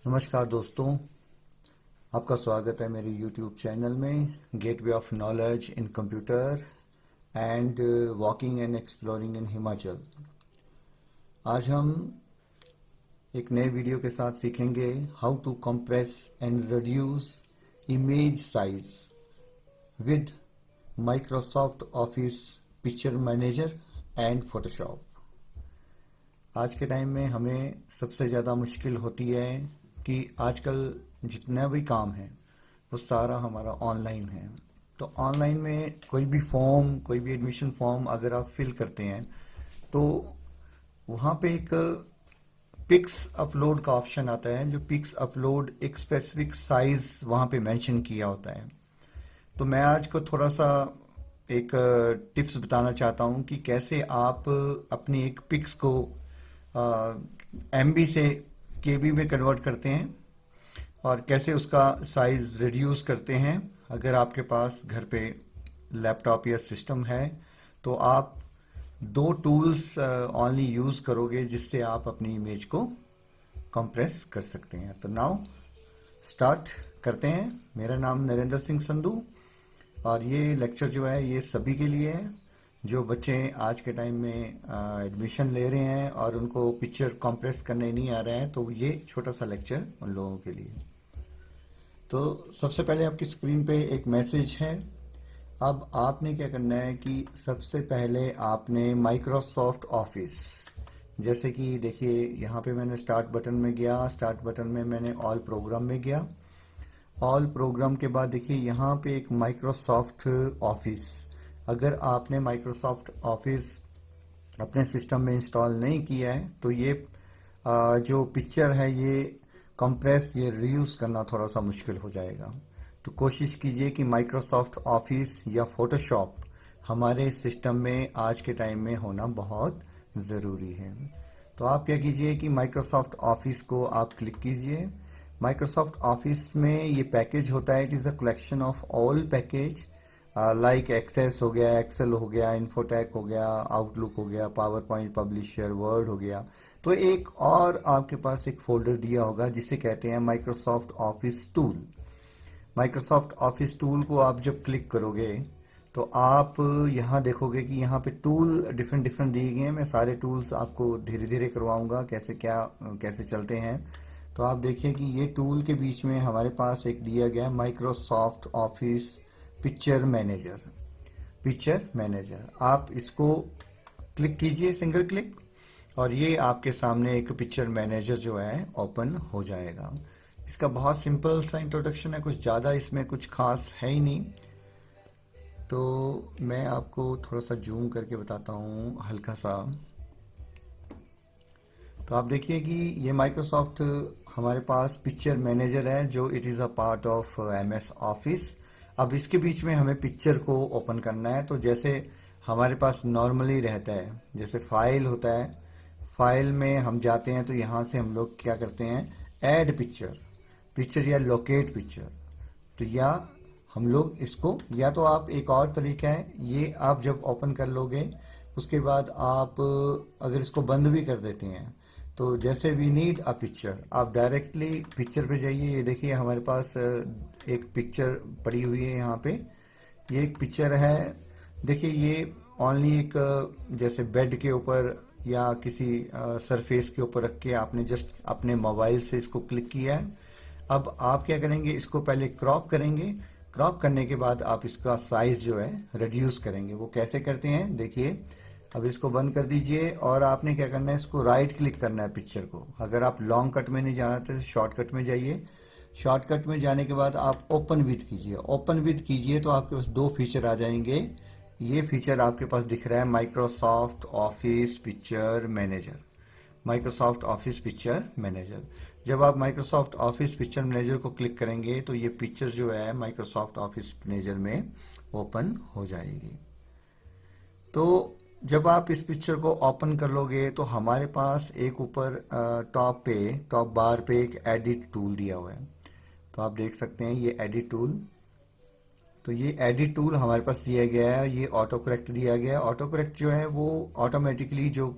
नमस्कार दोस्तों, आपका स्वागत है मेरे YouTube चैनल में gateway of knowledge in computer and walking and exploring in Himachal. आज हम एक नए वीडियो के साथ सीखेंगे how to compress and reduce image size with Microsoft Office Picture Manager and Photoshop. आज के टाइम में हमें सबसे ज़्यादा मुश्किल होती है कि आजकल जितना भी काम है वो सारा हमारा ऑनलाइन है। तो ऑनलाइन में कोई भी फॉर्म, कोई भी एडमिशन फॉर्म अगर आप फिल करते हैं तो वहाँ पे एक पिक्स अपलोड का ऑप्शन आता है, जो पिक्स अपलोड एक स्पेसिफिक साइज वहाँ पे मेंशन किया होता है। तो मैं आज को थोड़ा सा एक टिप्स बताना चाहता हूँ कि कैसे आप अपनी एक पिक्स को MB से KB में कन्वर्ट करते हैं और कैसे उसका साइज रिड्यूस करते हैं। अगर आपके पास घर पे लैपटॉप या सिस्टम है तो आप दो टूल्स ओनली यूज करोगे जिससे आप अपनी इमेज को कंप्रेस कर सकते हैं। तो नाउ स्टार्ट करते हैं। मेरा नाम नरेंद्र सिंह संधू और ये लेक्चर जो है ये सभी के लिए है जो बच्चे आज के टाइम में एडमिशन ले रहे हैं और उनको पिक्चर कंप्रेस करने नहीं आ रहे हैं, तो ये छोटा सा लेक्चर उन लोगों के लिए। तो सबसे पहले आपकी स्क्रीन पे एक मैसेज है। अब आपने क्या करना है कि सबसे पहले आपने माइक्रोसॉफ्ट ऑफिस, जैसे कि देखिए यहाँ पे मैंने स्टार्ट बटन में गया, स्टार्ट बटन में मैंने ऑल प्रोग्राम में गया। ऑल प्रोग्राम के बाद देखिए यहाँ पे एक माइक्रोसॉफ्ट ऑफिस। अगर आपने माइक्रोसॉफ्ट ऑफिस अपने सिस्टम में इंस्टॉल नहीं किया है तो ये जो पिक्चर है ये कंप्रेस, ये रिड्यूस करना थोड़ा सा मुश्किल हो जाएगा। तो कोशिश कीजिए कि माइक्रोसॉफ्ट ऑफिस या फोटोशॉप हमारे सिस्टम में आज के टाइम में होना बहुत ज़रूरी है। तो आप क्या कीजिए कि माइक्रोसॉफ्ट ऑफिस को आप क्लिक कीजिए। माइक्रोसॉफ्ट ऑफिस में ये पैकेज होता है, it is a collection of all package like access हो गया, एक्सेल हो गया, इन्फोटेक हो गया, आउटलुक हो गया, पावर पॉइंट पब्लिशर, वर्ड हो गया। तो एक और आपके पास एक फोल्डर दिया होगा जिसे कहते हैं Microsoft office tool. Microsoft office tool को आप जब क्लिक करोगे तो आप यहाँ देखोगे कि यहाँ पे टूल डिफरेंट डिफरेंट दिए गए हैं। मैं सारे टूल्स आपको धीरे धीरे करवाऊंगा कैसे चलते हैं। तो आप देखिए कि ये टूल के बीच में हमारे पास एक दिया गया माइक्रोसॉफ्ट ऑफिस पिक्चर मैनेजर। आप इसको क्लिक कीजिए, सिंगल क्लिक, और ये आपके सामने एक पिक्चर मैनेजर जो है ओपन हो जाएगा। इसका बहुत सिंपल सा इंट्रोडक्शन है, कुछ ज़्यादा इसमें कुछ खास है ही नहीं। तो मैं आपको थोड़ा सा जूम करके बताता हूँ हल्का सा। तो आप देखिए कि ये माइक्रोसॉफ्ट हमारे पास पिक्चर मैनेजर है जो it is a part of MS office. अब इसके बीच में हमें पिक्चर को ओपन करना है। तो जैसे हमारे पास नॉर्मली रहता है, जैसे फाइल होता है, फाइल में हम जाते हैं तो यहाँ से हम लोग क्या करते हैं, ऐड पिक्चर या लोकेट पिक्चर। तो या हम लोग इसको, या तो आप एक और तरीका है, ये आप जब ओपन कर लोगे उसके बाद आप अगर इसको बंद भी कर देते हैं तो जैसे वी नीड अ पिक्चर, आप डायरेक्टली पिक्चर पे जाइए। ये देखिए हमारे पास एक पिक्चर पड़ी हुई है यहाँ पे। ये एक पिक्चर है, देखिए ये ओनली एक जैसे बेड के ऊपर या किसी सरफेस के ऊपर रख के आपने जस्ट अपने मोबाइल से इसको क्लिक किया है। अब आप क्या करेंगे, इसको पहले क्रॉप करेंगे। क्रॉप करने के बाद आप इसका साइज जो है रिड्यूस करेंगे। वो कैसे करते हैं देखिए। अब इसको बंद कर दीजिए और आपने क्या करना है, इसको राइट क्लिक करना है पिक्चर को। अगर आप लॉन्ग कट में नहीं जाना तो शॉर्टकट में जाइए। शॉर्टकट में जाने के बाद आप ओपन विथ कीजिए तो आपके पास दो फीचर आ जाएंगे। ये फीचर आपके पास दिख रहा है माइक्रोसॉफ्ट ऑफिस पिक्चर मैनेजर। जब आप माइक्रोसॉफ्ट ऑफिस पिक्चर मैनेजर को क्लिक करेंगे तो ये पिक्चर जो है माइक्रोसॉफ्ट ऑफिस मैनेजर में ओपन हो जाएगी। तो जब आप इस पिक्चर को ओपन कर लोगे तो हमारे पास एक ऊपर टॉप बार पे एक एडिट टूल दिया हुआ है। तो आप देख सकते हैं ये एडिट टूल। तो ये एडिट टूल हमारे पास दिया गया है, ये ऑटो करेक्ट दिया गया है। ऑटो करेक्ट जो है वो ऑटोमेटिकली जो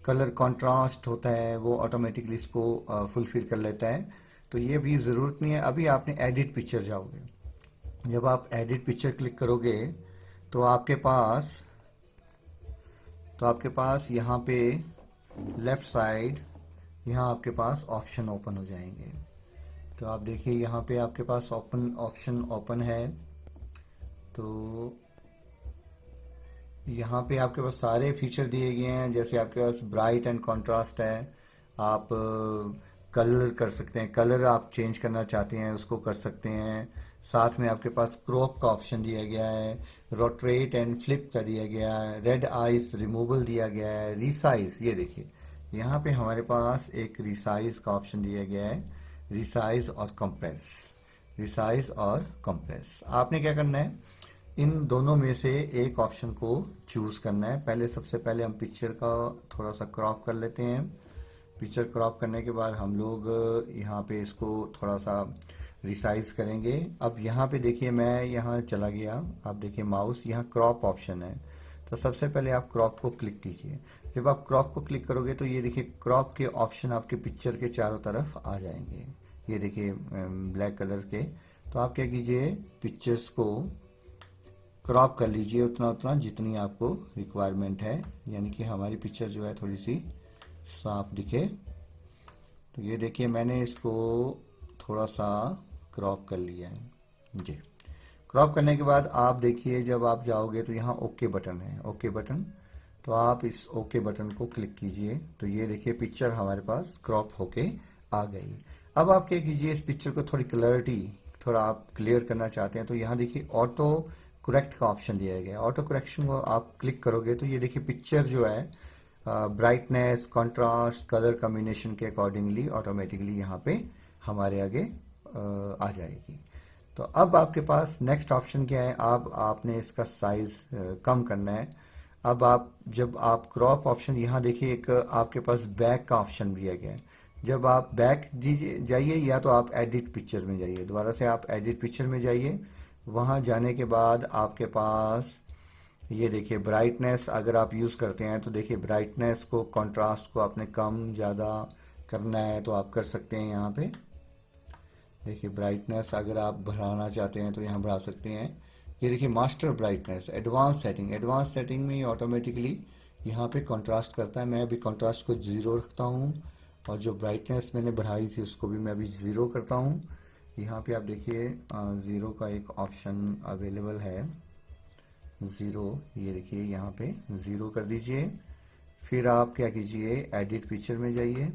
कलर कॉन्ट्रास्ट होता है वो ऑटोमेटिकली इसको फुलफिल कर लेता है। तो ये भी ज़रूरत नहीं है। अभी आपने एडिट पिक्चर जाओगे, जब आप एडिट पिक्चर क्लिक करोगे तो आपके पास यहाँ पे लेफ्ट साइड यहाँ आपके पास ऑप्शन ओपन हो जाएंगे। तो आप देखिए यहाँ पे आपके पास ऑप्शन ओपन है। तो यहाँ पे आपके पास सारे फीचर दिए गए हैं, जैसे आपके पास ब्राइट एंड कंट्रास्ट है, आप कलर कर सकते हैं, कलर आप चेंज करना चाहते हैं उसको कर सकते हैं। साथ में आपके पास क्रॉप का ऑप्शन दिया गया है, रोटेट एंड फ्लिप का दिया गया है, रेड आइज रिमूवल दिया गया है, रिसाइज। ये देखिए यहाँ पे हमारे पास एक रिसाइज का ऑप्शन दिया गया है, रिसाइज और कंप्रेस, रिसाइज और कंप्रेस। आपने क्या करना है, इन दोनों में से एक ऑप्शन को चूज करना है। सबसे पहले हम पिक्चर का थोड़ा सा क्रॉप कर लेते हैं। पिक्चर क्रॉप करने के बाद हम लोग यहाँ पे इसको थोड़ा सा रिसाइज करेंगे। अब यहाँ पे देखिए मैं यहाँ चला गया, आप देखिए माउस यहाँ क्रॉप ऑप्शन है। तो सबसे पहले आप क्रॉप को क्लिक कीजिए। जब आप क्रॉप को क्लिक करोगे तो ये देखिए क्रॉप के ऑप्शन आपके पिक्चर के चारों तरफ आ जाएंगे, ये देखिए ब्लैक कलर के। तो आप क्या कीजिए, पिक्चर्स को क्रॉप कर लीजिए उतना जितनी आपको रिक्वायरमेंट है, यानी कि हमारी पिक्चर जो है थोड़ी सी साफ दिखे। तो ये देखिए मैंने इसको थोड़ा सा क्रॉप कर लिया है जी। क्रॉप करने के बाद आप देखिए जब आप जाओगे तो यहाँ ओके बटन है, ओके बटन। तो आप इस ओके बटन को क्लिक कीजिए। तो ये देखिए पिक्चर हमारे पास क्रॉप होके आ गई। अब आप क्या कीजिए, इस पिक्चर को थोड़ी क्लैरिटी थोड़ा आप क्लियर करना चाहते हैं तो यहाँ देखिए ऑटो करेक्ट का ऑप्शन दिया गया है। ऑटो करेक्शन को आप क्लिक करोगे तो ये देखिए पिक्चर जो है ब्राइटनेस, कंट्रास्ट, कलर कॉम्बिनेशन के अकॉर्डिंगली ऑटोमेटिकली यहाँ पे हमारे आगे आ जाएगी। तो अब आपके पास नेक्स्ट ऑप्शन क्या है, अब आपने इसका साइज कम करना है। अब जब आप क्रॉप ऑप्शन यहाँ देखिए एक आपके पास बैक का ऑप्शन दिया गया है। जब आप बैक जाइए या तो आप एडिट पिक्चर में जाइए, दोबारा से आप एडिट पिक्चर में जाइए। वहां जाने के बाद आपके पास ये देखिए ब्राइटनेस अगर आप यूज करते हैं तो देखिए ब्राइटनेस को, कंट्रास्ट को आपने कम ज्यादा करना है तो आप कर सकते हैं। यहाँ पे देखिए ब्राइटनेस अगर आप बढ़ाना चाहते हैं तो यहाँ बढ़ा सकते हैं। ये देखिए master brightness, advance setting, advance setting में ऑटोमेटिकली यहाँ पे कंट्रास्ट करता है। मैं अभी कंट्रास्ट को 0 रखता हूँ और जो ब्राइटनेस मैंने बढ़ाई थी उसको भी मैं अभी 0 करता हूँ। यहाँ पे आप देखिए 0 का एक ऑप्शन अवेलेबल है, 0। ये देखिए यहाँ पे 0 कर दीजिए। फिर आप क्या कीजिए, एडिट पिक्चर में जाइए।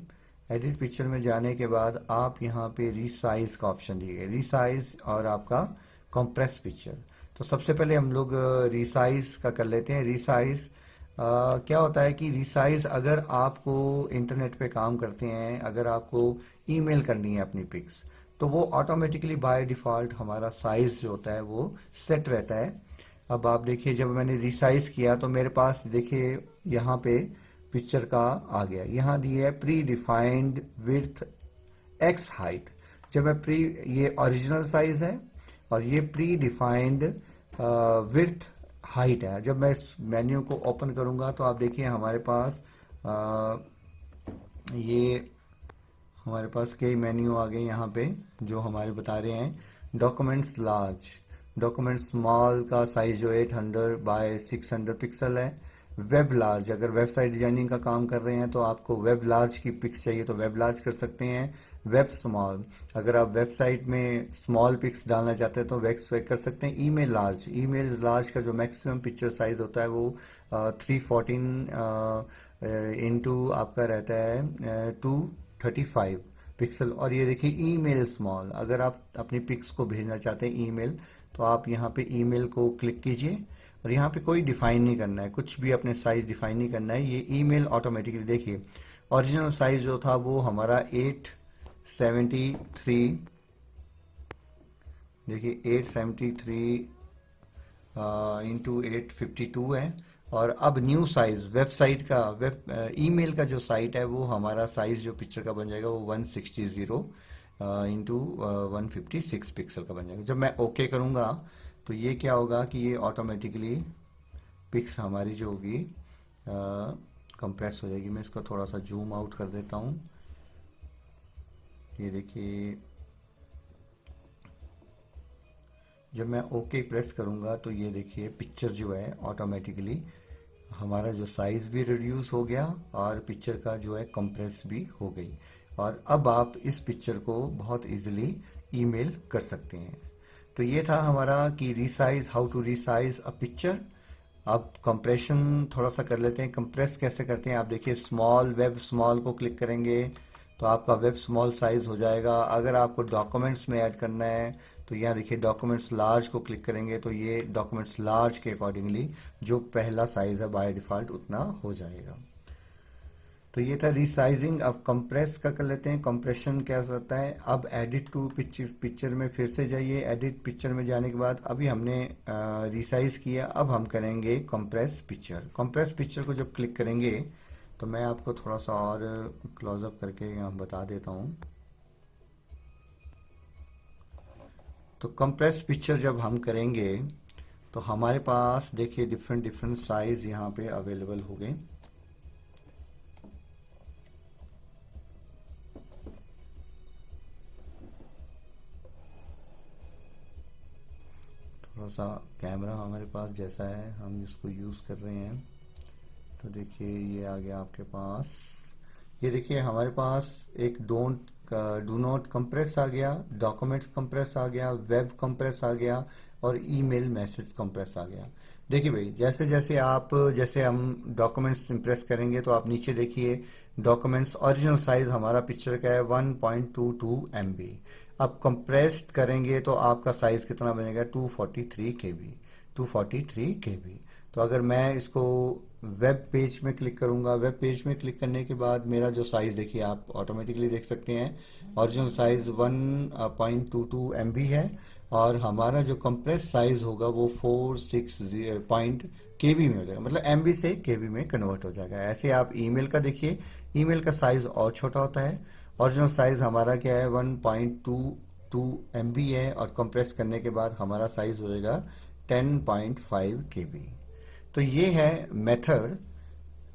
एडिट पिक्चर में जाने के बाद आप यहाँ पे रिसाइज का ऑप्शन दिए, रिसाइज और आपका कंप्रेस पिक्चर। तो सबसे पहले हम लोग रिसाइज का कर लेते हैं। रिसाइज क्या होता है कि रिसाइज अगर आपको इंटरनेट पे काम करते हैं, अगर आपको ईमेल करनी है अपनी पिक्स, तो वो ऑटोमेटिकली बाय डिफॉल्ट हमारा साइज जो होता है वो सेट रहता है। अब आप देखिए जब मैंने रिसाइज किया तो मेरे पास देखिए यहाँ पे पिक्चर का आ गया, यहाँ दी है pre defined width x height. जब मैं ये ओरिजिनल साइज है और ये प्री डिफाइंड विड्थ हाइट है। जब मैं इस मेन्यू को ओपन करूंगा तो आप देखिए हमारे पास हमारे पास कई मेन्यू आ गए यहाँ पे जो हमारे बता रहे हैं। डॉक्यूमेंट्स लार्ज, डॉक्यूमेंट स्मॉल का साइज जो 800 बाय 600 पिक्सल है। वेब लार्ज, अगर वेबसाइट डिजाइनिंग का काम कर रहे हैं तो आपको वेब लार्ज की पिक्स चाहिए तो वेब लार्ज कर सकते हैं। वेब स्मॉल, अगर आप वेबसाइट में स्मॉल पिक्स डालना चाहते हैं तो वेब कर सकते हैं। ईमेल लार्ज, ईमेल लार्ज का जो मैक्सिमम पिक्चर साइज होता है वो 314 इंटू आपका रहता है 235 पिक्सल। और ये देखिए ईमेल स्मॉल, अगर आप अपनी पिक्स को भेजना चाहते हैं ईमेल तो आप यहाँ पे ईमेल को क्लिक कीजिए और यहाँ पे कोई डिफाइन नहीं करना है, कुछ भी अपने साइज डिफाइन नहीं करना है। ये ईमेल ऑटोमेटिकली देखिए ओरिजिनल साइज जो था वो हमारा 873, देखिए 873 इंटू 852 है। और अब न्यू साइज वेबसाइट का ईमेल का जो साइट है वो हमारा साइज जो पिक्चर का बन जाएगा वो 160 इंटू 156 पिक्सल का बन जाएगा। जब मैं ओके करूंगा तो ये क्या होगा कि ये ऑटोमेटिकली पिक्स हमारी जो होगी कंप्रेस हो जाएगी। मैं इसको थोड़ा सा जूम आउट कर देता हूँ। ये देखिए जब मैं ओके प्रेस करूंगा तो ये देखिए पिक्चर जो है ऑटोमेटिकली हमारा जो साइज भी रिड्यूस हो गया और पिक्चर का जो है कंप्रेस भी हो गई। और अब आप इस पिक्चर को बहुत इजीली ईमेल कर सकते हैं। तो ये था हमारा कि resize, how to resize a picture. अब कंप्रेशन थोड़ा सा कर लेते हैं। कंप्रेस कैसे करते हैं आप देखिए, स्मॉल वेब स्मॉल को क्लिक करेंगे तो आपका वेब स्मॉल साइज हो जाएगा। अगर आपको डॉक्यूमेंट्स में ऐड करना है तो यहाँ देखिए डॉक्यूमेंट्स लार्ज को क्लिक करेंगे तो ये डॉक्यूमेंट्स लार्ज के अकॉर्डिंगली जो पहला साइज है बाय डिफॉल्ट उतना हो जाएगा। तो ये था रीसाइजिंग। अब कंप्रेस का कर लेते हैं। कंप्रेशन क्या होता है, अब एडिट टू पिक्चर में फिर से जाइए। एडिट पिक्चर में जाने के बाद अभी हमने रिसाइज किया, अब हम करेंगे कंप्रेस पिक्चर। कंप्रेस पिक्चर को जब क्लिक करेंगे तो मैं आपको थोड़ा सा और क्लोजअप करके यहाँ बता देता हूँ। तो कंप्रेस पिक्चर जब हम करेंगे तो हमारे पास देखिए डिफरेंट डिफरेंट साइज यहाँ पे अवेलेबल हो गए। थोड़ा सा कैमरा हमारे पास जैसा है हम इसको यूज कर रहे हैं। तो देखिए ये आ गया आपके पास। ये देखिए हमारे पास एक डू नॉट कंप्रेस आ गया, डॉक्यूमेंट्स कंप्रेस आ गया, वेब कंप्रेस आ गया और ईमेल मैसेज कंप्रेस आ गया। देखिए भाई जैसे हम डॉक्यूमेंट्स इंप्रेस करेंगे तो आप नीचे देखिए डॉक्यूमेंट्स ओरिजिनल साइज हमारा पिक्चर का है 1.22 MB। अब कंप्रेस्ड करेंगे तो आपका साइज कितना बनेगा 243 KB। 243 KB। तो अगर मैं इसको वेब पेज में क्लिक करूंगा, वेब पेज में क्लिक करने के बाद मेरा जो साइज देखिए आप ऑटोमेटिकली देख सकते हैं ओरिजिनल साइज 1.22 MB है और हमारा जो कंप्रेस साइज होगा वो 460 KB में हो जाएगा, मतलब MB से KB में कन्वर्ट हो जाएगा। ऐसे आप ईमेल का देखिए, ईमेल का साइज और छोटा होता है। ओरिजिनल साइज हमारा क्या है 1.22 MB है और कंप्रेस करने के बाद हमारा साइज हो जाएगा 10.5 KB। तो ये है मेथड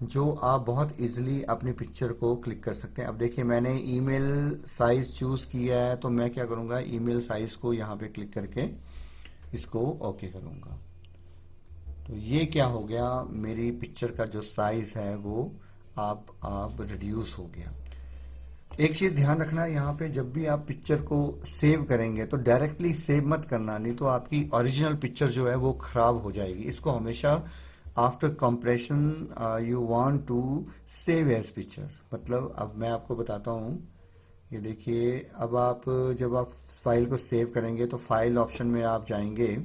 जो आप बहुत इजीली अपनी पिक्चर को क्लिक कर सकते हैं। अब देखिए मैंने ईमेल साइज चूज किया है तो मैं क्या करूंगा, ईमेल साइज को यहाँ पे क्लिक करके इसको ओके करूंगा। तो ये क्या हो गया, मेरी पिक्चर का जो साइज है वो आप रिड्यूस हो गया। एक चीज ध्यान रखना है यहाँ पे, जब भी आप पिक्चर को सेव करेंगे तो डायरेक्टली सेव मत करना, नहीं तो आपकी ओरिजिनल पिक्चर जो है वो खराब हो जाएगी। इसको हमेशा after compression you want to save as picture. मतलब अब मैं आपको बताता हूँ, ये देखिए अब आप जब आप फाइल को सेव करेंगे तो फाइल ऑप्शन में आप जाएंगे।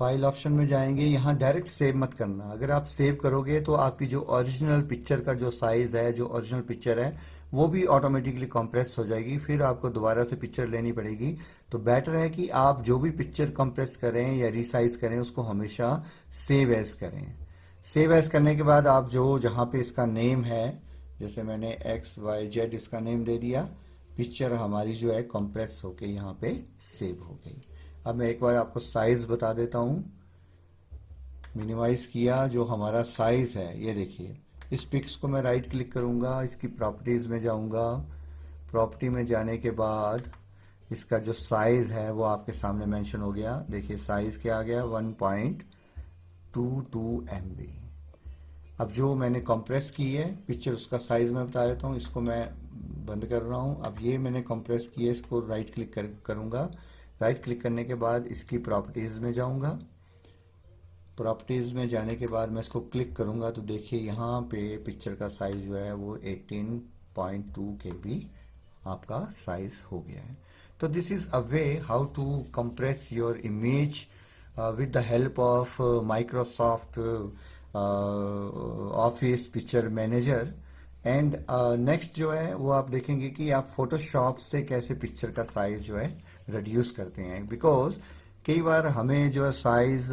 फाइल ऑप्शन में जाएंगे, यहाँ डायरेक्ट सेव मत करना। अगर आप सेव करोगे तो आपकी जो ओरिजिनल पिक्चर का जो साइज है, जो ओरिजिनल पिक्चर है वो भी ऑटोमेटिकली कंप्रेस हो जाएगी, फिर आपको दोबारा से पिक्चर लेनी पड़ेगी। तो बेटर है कि आप जो भी पिक्चर कंप्रेस करें या रिसाइज करें उसको हमेशा सेव एज करें। सेव एज करने के बाद आप जो जहाँ पे इसका नेम है, जैसे मैंने XYZ इसका नेम दे दिया, पिक्चर हमारी जो है कंप्रेस होके यहाँ पे सेव हो गई। अब मैं एक बार आपको साइज बता देता हूं। मिनिमाइज किया, जो हमारा साइज है ये देखिए, इस पिक्स को मैं राइट क्लिक करूंगा, इसकी प्रॉपर्टीज में जाऊंगा। प्रॉपर्टी में जाने के बाद इसका जो साइज है वो आपके सामने मेंशन हो गया। देखिए साइज क्या आ गया 1.22 MB। अब जो मैंने कंप्रेस की है पिक्चर उसका साइज मैं बता देता हूँ, इसको मैं बंद कर रहा हूँ। अब ये मैंने कंप्रेस किया, इसको राइट क्लिक करूंगा। राइट क्लिक करने के बाद इसकी प्रॉपर्टीज में जाऊंगा। प्रॉपर्टीज में जाने के बाद मैं इसको क्लिक करूंगा तो देखिए यहाँ पे पिक्चर का साइज जो है वो 18.2 KB आपका साइज हो गया है। तो this is a way how to compress your image with the help of Microsoft Office Picture Manager. And next जो है वो आप देखेंगे कि आप फोटोशॉप से कैसे पिक्चर का साइज जो है रिड्यूस करते हैं। बिकॉज कई बार हमें जो साइज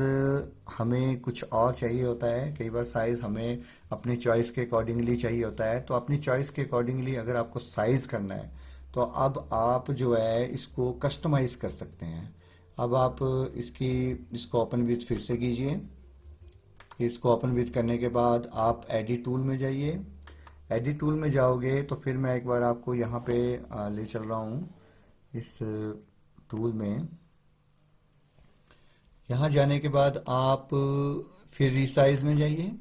हमें कुछ और चाहिए होता है, कई बार साइज हमें अपनी चॉइस के अकॉर्डिंगली चाहिए होता है। तो अपनी चॉइस के अकॉर्डिंगली अगर आपको साइज करना है तो अब आप जो है इसको कस्टमाइज कर सकते हैं। अब आप इसको ओपन विथ फिर से कीजिए। इसको ओपन विथ करने के बाद आप एडिट टूल में जाइए। एडिट टूल में जाओगे तो फिर मैं एक बार आपको यहाँ पे ले चल रहा हूँ इस टूल में। यहाँ जाने के बाद आप फिर रिसाइज में जाइए।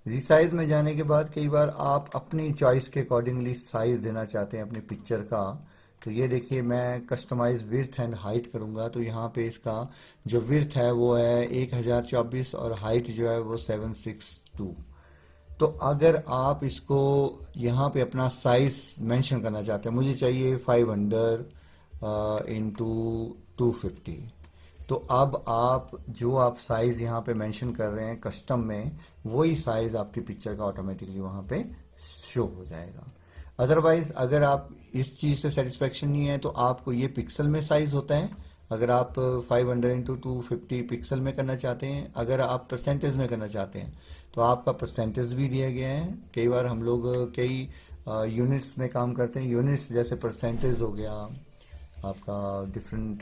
रिसाइज में जाने के बाद कई बार आप अपनी चॉइस के अकॉर्डिंगली साइज देना चाहते हैं अपने पिक्चर का। तो ये देखिए, मैं कस्टमाइज विड्थ एंड हाइट करूंगा, तो यहाँ पे इसका जो विड्थ है वो है 1024 और हाइट जो है वो 762। तो अगर आप इसको यहाँ पे अपना साइज मेंशन करना चाहते हैं, मुझे चाहिए 500 इंटू 250, तो अब आप जो आप साइज यहाँ पे मेंशन कर रहे हैं कस्टम में, वही साइज आपकी पिक्चर का ऑटोमेटिकली वहां पे शो हो जाएगा। अदरवाइज अगर आप इस चीज से सेटिस्फेक्शन नहीं है तो आपको ये पिक्सल में साइज होता है। अगर आप 500 इंटू 250 पिक्सल में करना चाहते हैं, अगर आप परसेंटेज में करना चाहते हैं तो आपका परसेंटेज भी दिया गया है। कई बार हम लोग कई यूनिट्स में काम करते हैं, यूनिट्स जैसे परसेंटेज हो गया आपका, डिफरेंट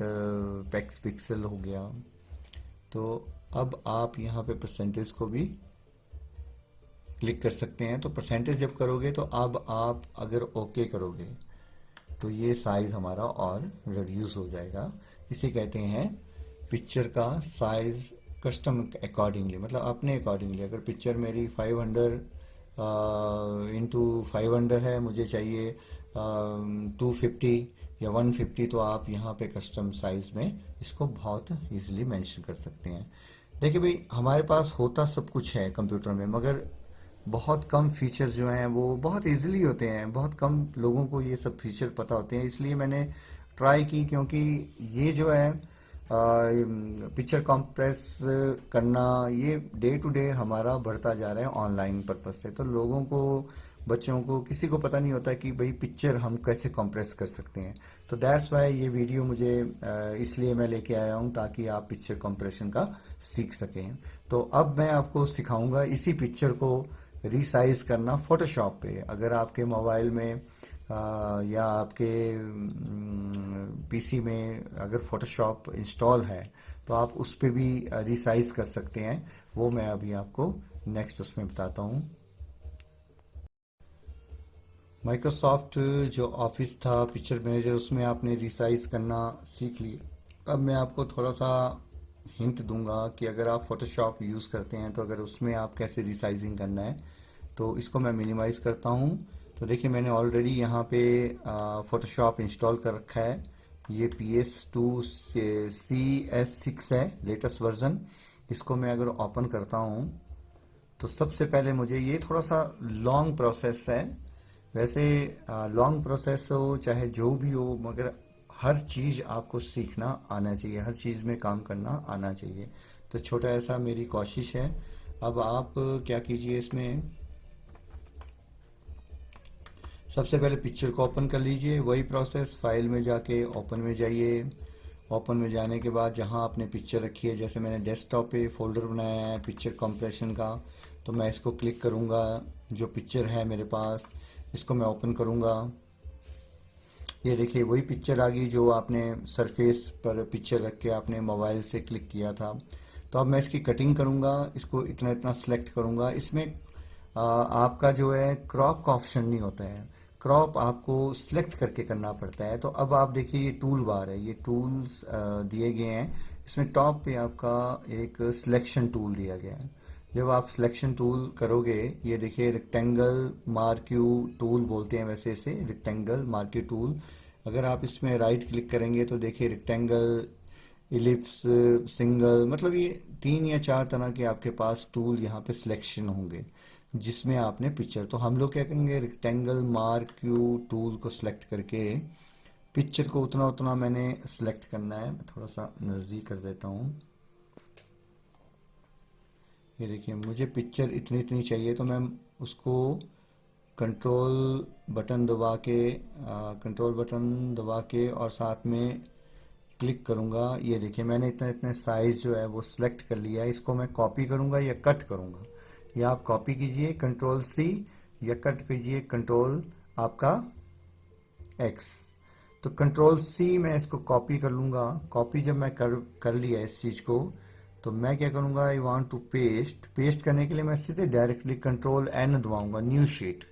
पैक्स पिक्सल हो गया। तो अब आप यहाँ पे परसेंटेज को भी क्लिक कर सकते हैं। तो परसेंटेज जब करोगे तो अब आप अगर ओके करोगे तो ये साइज हमारा और रिड्यूस हो जाएगा। इसे कहते हैं पिक्चर का साइज कस्टम अकॉर्डिंगली, मतलब अपने अकॉर्डिंगली। अगर पिक्चर मेरी 500 इंटू 500 है, मुझे चाहिए 250 या 150, तो आप यहाँ पे कस्टम साइज में इसको बहुत इजीली मेंशन कर सकते हैं। देखिए भाई, हमारे पास होता सब कुछ है कंप्यूटर में, मगर बहुत कम फीचर जो हैं वो बहुत इजीली होते हैं। बहुत कम लोगों को ये सब फीचर पता होते हैं, इसलिए मैंने ट्राई की। क्योंकि ये जो है पिक्चर कंप्रेस करना, ये डे टू डे हमारा बढ़ता जा रहा है ऑनलाइन पर्पज से। तो लोगों को, बच्चों को, किसी को पता नहीं होता कि भाई पिक्चर हम कैसे कंप्रेस कर सकते हैं। तो दैट्स वाई ये वीडियो मुझे इसलिए मैं लेके आया हूँ, ताकि आप पिक्चर कंप्रेशन का सीख सकें। तो अब मैं आपको सिखाऊंगा इसी पिक्चर को रिसाइज करना फोटोशॉप पे। अगर आपके मोबाइल में या आपके पीसी में अगर फोटोशॉप इंस्टॉल है तो आप उस पे भी रिसाइज कर सकते हैं। वो मैं अभी आपको नेक्स्ट उसमें बताता हूँ। माइक्रोसॉफ्ट जो ऑफिस था पिक्चर मैनेजर, उसमें आपने रिसाइज करना सीख लिया। अब मैं आपको थोड़ा सा हिंट दूंगा कि अगर आप फोटोशॉप यूज़ करते हैं तो अगर उसमें आप कैसे रिसाइजिंग करना है। तो इसको मैं मिनिमाइज करता हूँ। तो देखिए, मैंने ऑलरेडी यहाँ पे फोटोशॉप इंस्टॉल कर रखा है। ये PS2 CS6 है, लेटेस्ट वर्जन। इसको मैं अगर ओपन करता हूँ तो सबसे पहले मुझे, ये थोड़ा सा लॉन्ग प्रोसेस है। वैसे लॉन्ग प्रोसेस हो चाहे जो भी हो, मगर हर चीज आपको सीखना आना चाहिए, हर चीज में काम करना आना चाहिए। तो छोटा ऐसा मेरी कोशिश है। अब आप क्या कीजिए, इसमें सबसे पहले पिक्चर को ओपन कर लीजिए। वही प्रोसेस, फाइल में जाके ओपन में जाइए। ओपन में जाने के बाद जहां आपने पिक्चर रखी है, जैसे मैंने डेस्कटॉप पे फोल्डर बनाया है पिक्चर कंप्रेशन का, तो मैं इसको क्लिक करूंगा। जो पिक्चर है मेरे पास, इसको मैं ओपन करूंगा। ये देखिए, वही पिक्चर आ गई जो आपने सरफेस पर पिक्चर रख के आपने मोबाइल से क्लिक किया था। तो अब मैं इसकी कटिंग करूंगा, इसको इतना इतना सेलेक्ट करूंगा। इसमें आपका जो है क्रॉप का ऑप्शन नहीं होता है, क्रॉप आपको सिलेक्ट करके करना पड़ता है। तो अब आप देखिए, ये टूल बार है, ये टूल्स दिए गए हैं। इसमें टॉप पे आपका एक सिलेक्शन टूल दिया गया है। जब आप सिलेक्शन टूल करोगे, ये देखिए रेक्टेंगल मार्क्यू टूल बोलते हैं वैसे इसे, रेक्टेंगल मार्क्यू टूल। अगर आप इसमें राइट क्लिक करेंगे तो देखिए रेक्टेंगल, इलिप्स, सिंगल, मतलब ये 3 या 4 तरह के आपके पास टूल यहाँ पे सिलेक्शन होंगे जिसमें आपने पिक्चर। तो हम लोग क्या करेंगे, रेक्टेंगल मार्क्यू टूल को सिलेक्ट करके पिक्चर को उतना उतना मैंने सिलेक्ट करना है। मैं थोड़ा सा नजदीक कर देता हूँ। ये देखिए, मुझे पिक्चर इतनी इतनी चाहिए, तो मैं उसको कंट्रोल बटन दबा के और साथ में क्लिक करूंगा। ये देखिए, मैंने इतने इतने साइज जो है वो सिलेक्ट कर लिया है। इसको मैं कॉपी करूंगा या कट करूंगा, या आप कॉपी कीजिए कंट्रोल C, या कट कीजिए कंट्रोल आपका X। तो कंट्रोल C मैं इसको कॉपी कर लूंगा। कॉपी जब मैं कर लिया इस चीज को, तो मैं क्या करूंगा, I want to paste. Paste करने के लिए मैं सीधे डायरेक्टली कंट्रोल N दबाऊंगा, न्यू शीट।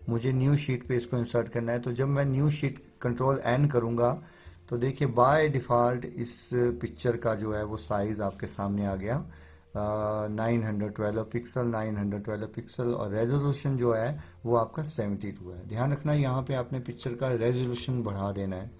मुझे न्यू शीट पे इसको इंसर्ट करना है। तो जब मैं न्यू शीट कंट्रोल एन करूंगा तो देखिए बाय डिफ़ॉल्ट इस पिक्चर का जो है वो साइज आपके सामने आ गया 912 पिक्सल, 912 पिक्सल, और रेजोल्यूशन जो है वो आपका 72 है। ध्यान रखना यहाँ पे आपने पिक्चर का रेजोल्यूशन बढ़ा देना है।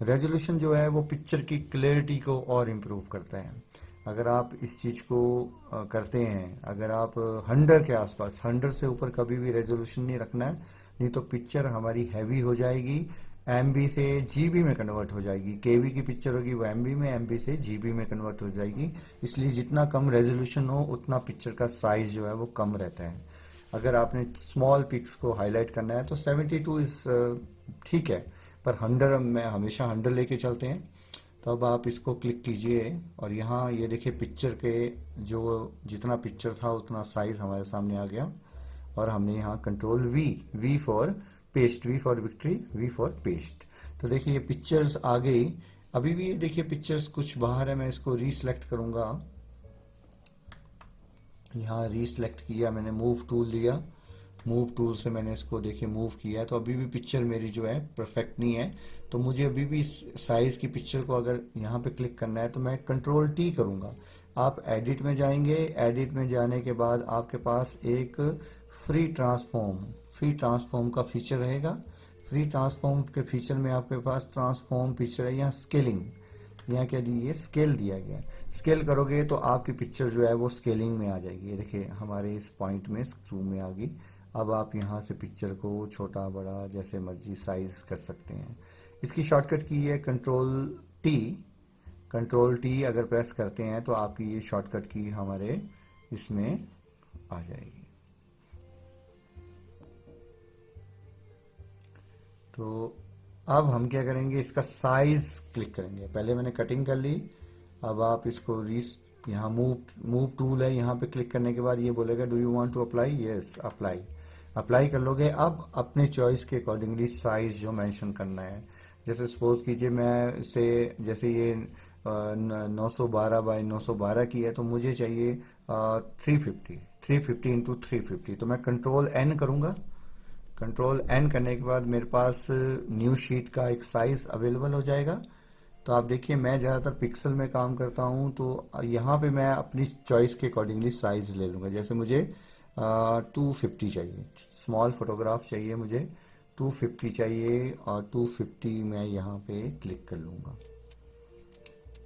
रेजोल्यूशन जो है वो पिक्चर की क्लैरिटी को और इम्प्रूव करता है। अगर आप इस चीज़ को करते हैं, अगर आप 100 के आसपास, 100 से ऊपर कभी भी रेजोल्यूशन नहीं रखना है, नहीं तो पिक्चर हमारी हैवी हो जाएगी, एमबी से जीबी में कन्वर्ट हो जाएगी। केबी की पिक्चर होगी वो एमबी में, एमबी से जीबी में कन्वर्ट हो जाएगी। इसलिए जितना कम रेजोल्यूशन हो उतना पिक्चर का साइज जो है वो कम रहता है। अगर आपने स्मॉल पिक्स को हाईलाइट करना है तो 72 इज ठीक है, पर 100 में हमेशा 100 लेके चलते हैं। तो अब आप इसको क्लिक कीजिए और यहाँ ये देखिए पिक्चर के जो जितना पिक्चर था उतना साइज हमारे सामने आ गया। और हमने यहाँ control V for paste, V for victory, V for paste. तो देखिए ये पिक्चर्स आ गई। अभी भी ये देखिए पिक्चर्स कुछ बाहर है, मैं इसको रीसेलेक्ट करूंगा। यहाँ रीसेलेक्ट किया मैंने, मूव टूल लिया, मूव टूल से मैंने इसको देखिए मूव किया है। तो अभी भी पिक्चर मेरी जो है परफेक्ट नहीं है। तो मुझे अभी भी साइज की पिक्चर को अगर यहाँ पे क्लिक करना है तो मैं कंट्रोल टी करूंगा। आप एडिट में जाएंगे, एडिट में जाने के बाद आपके पास एक फ्री ट्रांसफॉर्म का फीचर रहेगा। फ्री ट्रांसफॉर्म के फीचर में आपके पास ट्रांसफॉर्म फीचर है, यहाँ स्केलिंग, यहाँ क्या दी, ये स्केल दिया गया है। स्केल करोगे तो आपकी पिक्चर जो है वो स्केलिंग में आ जाएगी। ये देखिए हमारे इस पॉइंट में स्क्रू में आ गई। अब आप यहाँ से पिक्चर को छोटा बड़ा जैसे मर्जी साइज कर सकते हैं। इसकी शॉर्टकट की है कंट्रोल टी अगर प्रेस करते हैं तो आपकी ये शॉर्टकट की हमारे इसमें आ जाएगी। तो अब हम क्या करेंगे, इसका साइज क्लिक करेंगे। पहले मैंने कटिंग कर ली, अब आप इसको यहाँ मूव टूल है, यहाँ पे क्लिक करने के बाद ये बोलेगा do you want to apply, yes apply कर लोगे। अब अपने चॉइस के अकॉर्डिंगली साइज जो मेंशन करना है, जैसे सपोज कीजिए मैं से जैसे ये 912 बाय 912 की है तो मुझे चाहिए 350 इंटू 350। तो मैं कंट्रोल एन करूंगा। कंट्रोल एन करने के बाद मेरे पास न्यू शीट का एक साइज अवेलेबल हो जाएगा। तो आप देखिए मैं ज़्यादातर पिक्सल में काम करता हूं, तो यहाँ पे मैं अपनी चॉइस के अकॉर्डिंगली साइज ले लूंगा। जैसे मुझे 250 चाहिए, स्मॉल फोटोग्राफ चाहिए मुझे, 250 चाहिए, और 250 मैं यहाँ पे क्लिक कर लूंगा।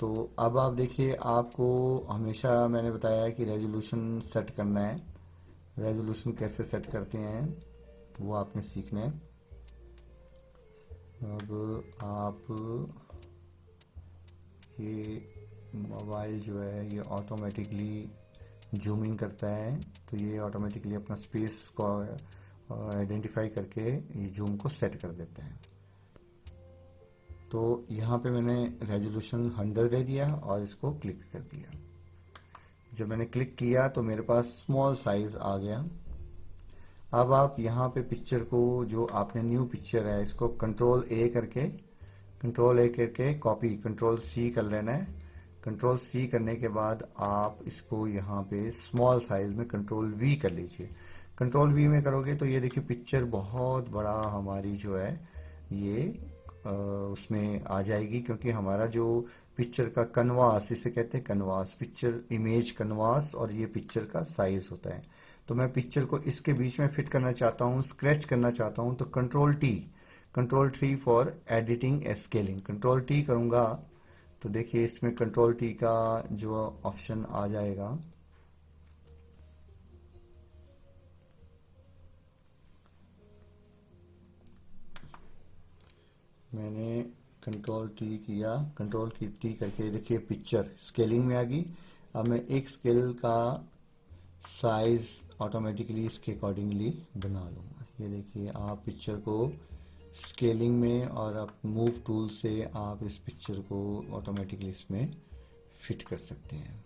तो अब आप देखिए, आपको हमेशा मैंने बताया है कि रेजोल्यूशन सेट करना है। रेजोल्यूशन कैसे सेट करते हैं वो आपने सीखना है। अब आप ये मोबाइल जो है ये ऑटोमेटिकली जूमिंग करता है, तो ये ऑटोमेटिकली अपना स्पेस को आइडेंटिफाई करके ये जूम को सेट कर देता है। तो यहाँ पे मैंने रेजोल्यूशन 100 दे दिया और इसको क्लिक कर दिया। जब मैंने क्लिक किया तो मेरे पास स्मॉल साइज आ गया। अब आप यहाँ पे पिक्चर को, जो आपने न्यू पिक्चर है, इसको कंट्रोल ए करके कॉपी, कंट्रोल सी कर लेना है। कंट्रोल सी करने के बाद आप इसको यहाँ पे स्मॉल साइज में कंट्रोल वी कर लीजिए। कंट्रोल वी में करोगे तो ये देखिए पिक्चर बहुत बड़ा हमारी जो है ये उसमें आ जाएगी, क्योंकि हमारा जो पिक्चर का कनवास, इसे कहते हैं कनवास, पिक्चर इमेज कनवास, और ये पिक्चर का साइज होता है। तो मैं पिक्चर को इसके बीच में फिट करना चाहता हूँ, स्क्रैच करना चाहता हूँ, तो control T for editing scaling, control T करूंगा तो देखिए इसमें कंट्रोल टी का जो ऑप्शन आ जाएगा, मैंने कंट्रोल टी किया, कंट्रोल की टी करके देखिए पिक्चर स्केलिंग में आ गई। अब मैं एक स्केल का साइज ऑटोमेटिकली इसके अकॉर्डिंगली बना लूंगा। ये देखिए आप पिक्चर को स्केलिंग में, और आप मूव टूल से आप इस पिक्चर को ऑटोमेटिकली इसमें फिट कर सकते हैं।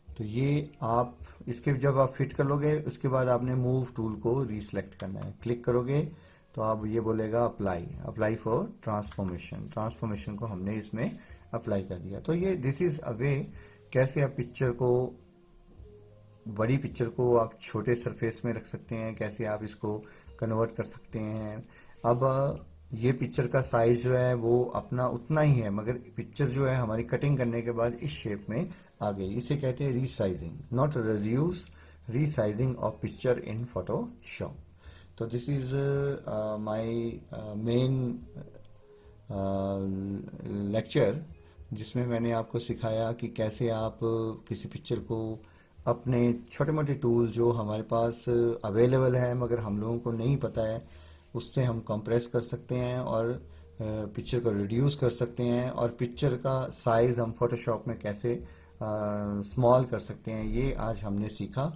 तो ये आप इसके जब आप फिट कर लोगे उसके बाद आपने मूव टूल को रीसेलेक्ट करना है। क्लिक करोगे तो आप ये बोलेगा अप्लाई फॉर ट्रांसफॉर्मेशन को हमने इसमें अप्लाई कर दिया। तो ये दिस इज अ वे कैसे आप पिक्चर को, बड़ी पिक्चर को आप छोटे सरफेस में रख सकते हैं, कैसे आप इसको कन्वर्ट कर सकते हैं। अब ये पिक्चर का साइज जो है वो अपना उतना ही है, मगर पिक्चर जो है हमारी कटिंग करने के बाद इस शेप में आ गई। इसे कहते हैं resizing, not reduce, resizing of picture in Photoshop. तो this is my main lecture, जिसमें मैंने आपको सिखाया कि कैसे आप किसी पिक्चर को अपने छोटे मोटे टूल जो हमारे पास अवेलेबल है मगर हम लोगों को नहीं पता है, उससे हम कंप्रेस कर सकते हैं और पिक्चर को रिड्यूस कर सकते हैं, और पिक्चर का साइज हम फोटोशॉप में कैसे स्मॉल कर सकते हैं, ये आज हमने सीखा।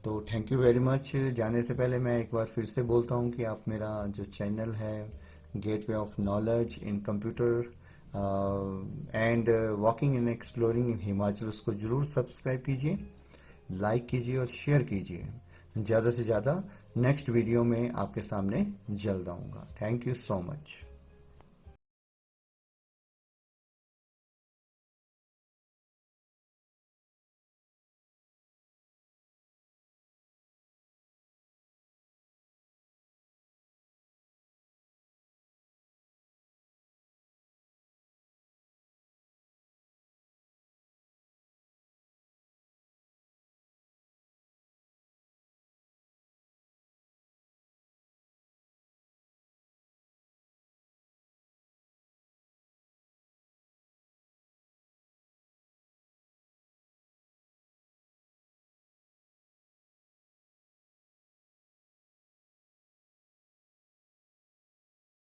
तो थैंक यू वेरी मच। जाने से पहले मैं एक बार फिर से बोलता हूँ कि आप मेरा जो चैनल है gateway of knowledge in computer and walking and exploring in Himachal, उसको जरूर सब्सक्राइब कीजिए, लाइक कीजिए और शेयर कीजिए। ज़्यादा से ज़्यादा नेक्स्ट वीडियो में आपके सामने जल्द आऊँगा। Thank you so much.